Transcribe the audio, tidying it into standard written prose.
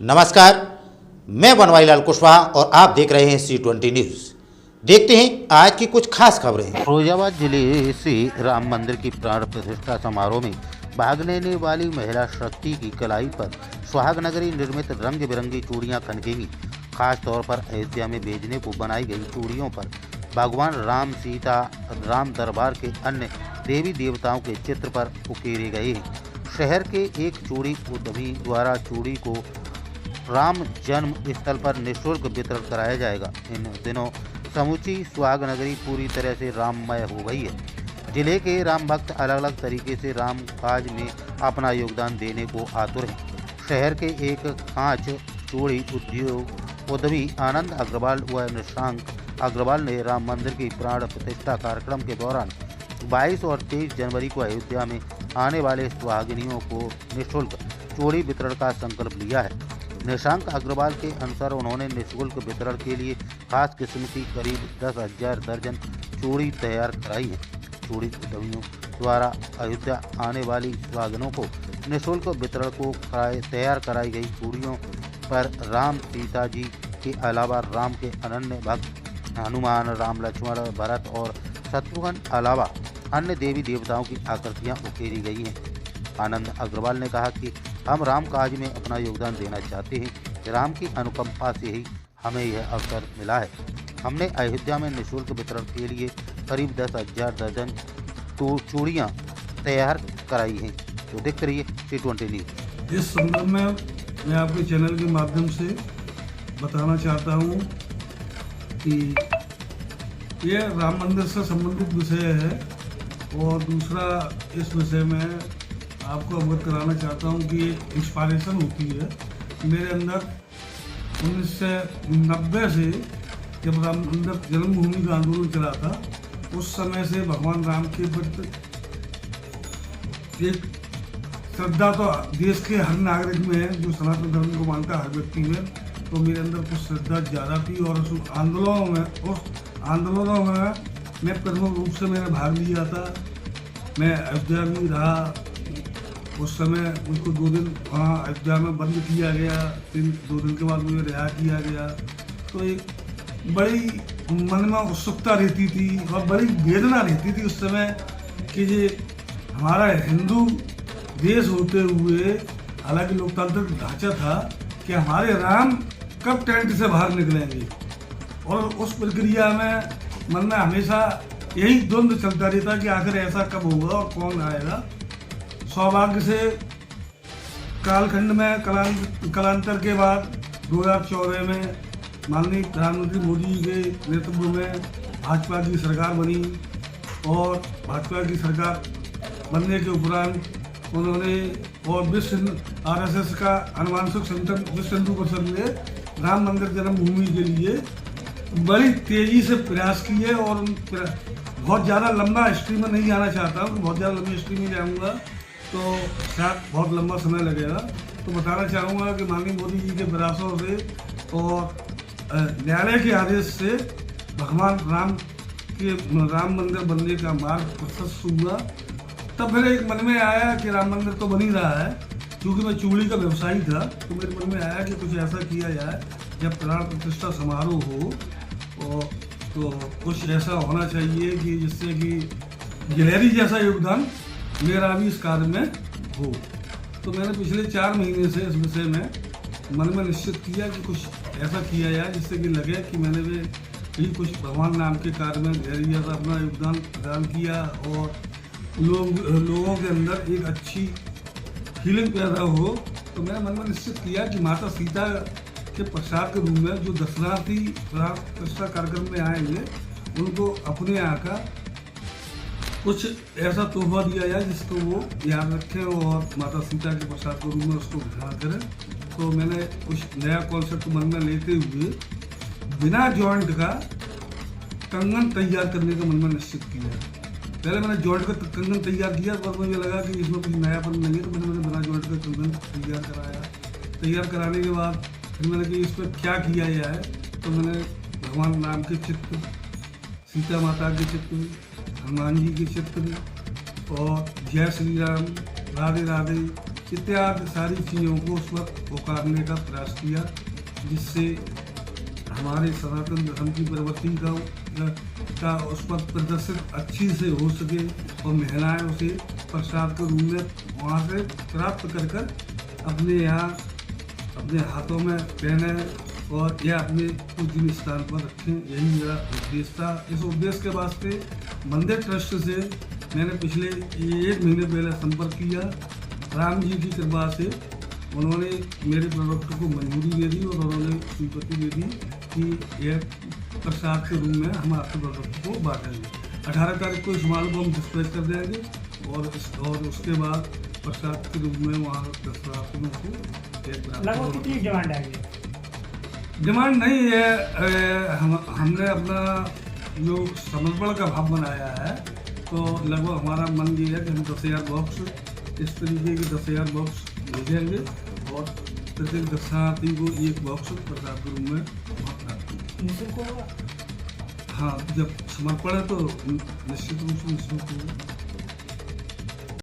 नमस्कार, मैं बनवारी लाल कुशवाहा और आप देख रहे हैं C20 न्यूज़। देखते हैं आज की कुछ खास खबरें। फिरोजाबाद जिले से राम मंदिर की प्राण प्रतिष्ठा समारोह में भाग लेने वाली महिला शक्ति की कलाई पर सुहाग नगरी निर्मित रंग बिरंगी चूड़ियां खनकेंगी। खास तौर पर अयोध्या में भेजने को बनाई गई चूड़ियों पर भगवान राम, सीता, राम दरबार के अन्य देवी देवताओं के चित्र पर उकेरे गए हैं। शहर के एक चूड़ी उद्यमी द्वारा चूड़ी को राम जन्म स्थल पर निःशुल्क वितरण कराया जाएगा। इन दिनों समूची सुहाग नगरी पूरी तरह से राममय हो गई है। जिले के राम भक्त अलग अलग तरीके से राम काज में अपना योगदान देने को आतुर हैं। शहर के एक कांच चूड़ी उद्योग उद्यमी आनंद अग्रवाल व निशांक अग्रवाल ने राम मंदिर की प्राण प्रतिष्ठा कार्यक्रम के दौरान 22 और 23 जनवरी को अयोध्या में आने वाले सुहागिनियों को निःशुल्क चूड़ी वितरण का संकल्प लिया है। निशांक अग्रवाल के अनुसार उन्होंने निःशुल्क वितरण के लिए खास किस्म की करीब 10,000 दर्जन चूड़ी तैयार कराई है। चूड़ी उद्यमियों द्वारा अयोध्या आने वाली सुहागिनों को निःशुल्क वितरण को तैयार कराई गई चूड़ियों पर राम, सीता जी के अलावा राम के अनन्य भक्त हनुमान, राम, लक्ष्मण, भरत और शत्रुघ्न अलावा अन्य देवी देवताओं की आकृतियां उकेरी गई हैं। आनंद अग्रवाल ने कहा कि हम राम काज में अपना योगदान देना चाहते हैं। राम की अनुकंपा से ही हमें यह अवसर मिला है। हमने अयोध्या में निःशुल्क वितरण के लिए करीब 10,000 दर्जन चूड़ियाँ तैयार कराई हैं। तो देखते रहिए C20 न्यूज़। इस संदर्भ में मैं आपके चैनल के माध्यम से बताना चाहता हूँ कि यह राम मंदिर से संबंधित विषय है और दूसरा इस विषय में आपको अवगत कराना चाहता हूँ कि एक इंस्पायरेशन होती है मेरे अंदर 1990 से जब राम मंदिर जन्मभूमि का आंदोलन चला था, उस समय से भगवान राम के प्रति एक श्रद्धा तो देश के हर नागरिक में है, जो सनातन धर्म को मानता है हर व्यक्ति में। तो मेरे अंदर कुछ श्रद्धा ज़्यादा थी और उस आंदोलनों में मैं प्रमुख रूप से मैंने भाग लिया था। मैं अयोध्या में रहा। उस समय मुझको 2 दिन वहाँ अयोध्या में बंद किया गया। 2 दिन के बाद मुझे रिहा किया गया। तो एक बड़ी मन में उत्सुकता रहती थी और बड़ी वेदना रहती थी उस समय कि ये हमारा हिंदू देश होते हुए, हालांकि लोकतांत्रिक ढांचा था, कि हमारे राम कब टेंट से बाहर निकलेंगे। और उस प्रक्रिया में मन में हमेशा यही द्वंद्व चलता रहता कि आखिर ऐसा कब होगा और कौन आएगा। सौभाग्य से कालखंड में कालांतर के बाद 2014 में माननीय प्रधानमंत्री मोदी जी के नेतृत्व में भाजपा की सरकार बनी और भाजपा की सरकार बनने के उपरांत उन्होंने और RSS का अनुवांशिक संगठन विश्व हिंदू परिषद ने राम मंदिर जन्मभूमि के लिए बड़ी तेजी से प्रयास किए। और बहुत ज़्यादा लंबा हिस्ट्री में नहीं जाना चाहता हूँ, बहुत ज़्यादा लंबी हिस्ट्री में जाऊँगा तो शायद बहुत लंबा समय लगेगा। तो बताना चाहूँगा कि माननीय मोदी जी के प्रयासों से और न्यायालय के आदेश से भगवान राम मंदिर बनने का मार्ग प्रशस्त हुआ। तब मेरे एक मन में आया कि राम मंदिर तो बन ही रहा है, क्योंकि मैं चूड़ी का व्यवसायी था। तो मेरे मन में आया कि कुछ ऐसा किया जाए जब प्राण प्रतिष्ठा समारोह हो और तो कुछ ऐसा होना चाहिए कि जिससे कि गिलहरी जैसा योगदान मेरा भी इस कार्य में हो। तो मैंने पिछले 4 महीने से इस विषय में मन में निश्चित किया कि कुछ ऐसा किया जाए जिससे कि लगे कि मैंने भी कुछ भगवान नाम के कार्य में गिलहरी जैसा अपना योगदान प्रदान किया और लोगों के अंदर एक अच्छी फीलिंग पैदा हो। तो मैंने मन में निश्चित किया कि माता सीता के प्रसाद के रूप में जो दर्शनार्थी प्रतिष्ठा कार्यक्रम में आएंगे उनको अपने यहाँ का कुछ ऐसा तोहफा दिया जाए जिसको वो याद रखें और माता सीता के प्रसाद के रूप में उसको ग्रहण करें। तो मैंने कुछ नया कॉन्सेप्ट मन में लेते हुए बिना जॉइंट का कंगन तैयार करने का मन में निश्चित किया। पहले मैंने जॉइंट का कंगन तैयार किया पर मुझे लगा कि इसमें कुछ नयापन नहीं है, तो मैंने बिना जॉइंट का कंगन तैयार कराया। तैयार कराने के बाद फिर मैंने कि इस पर क्या किया जाए, तो मैंने भगवान राम के चित्र, सीता माता के चित्र, हनुमान जी के चित्र और जय श्री राम, राधे राधे इत्यादि सारी चीज़ों को उस वक्त पुकारने का प्रयास किया, जिससे हमारे सनातन धर्म की प्रवृत्ति का उस पर प्रदर्शित अच्छी से हो सके और महिलाएं उसे प्रसाद के रूप में वहाँ से प्राप्त कर कर अपने यहाँ अपने हाथों में पहने और यह अपने पूजनीय स्थान पर रखें। यही मेरा उद्देश्य था। इस उद्देश्य के वास्ते मंदिर ट्रस्ट से मैंने पिछले 1 महीने पहले संपर्क किया। राम जी की कृपा से उन्होंने मेरे प्रोडक्ट को मंजूरी दे दी और उन्होंने स्वीकृति दे दी कि यह प्रसाद के रूप में हम आपके प्रोडक्ट को बांटेंगे। 18 तारीख को इस माल को हम डिस्पैच कर देंगे और उसके बाद प्रसाद के रूप में वहाँ दशहराथियों को लगभग कितनी डिमांड है? डिमांड नहीं है, हमने अपना जो समर्पण का भाव बनाया है, तो लगभग हमारा मन ये है कि हम 10,000 बॉक्स इस तरीके के 10,000 बॉक्स भेजेंगे और प्रत्येक दशहरार्थी को एक बॉक्स प्रसाद के रूप में वहाँ प्राप्त निःशुल्क होगा? हाँ, जब समर्पण है तो निश्चित रूप से निःशुल्क होगा।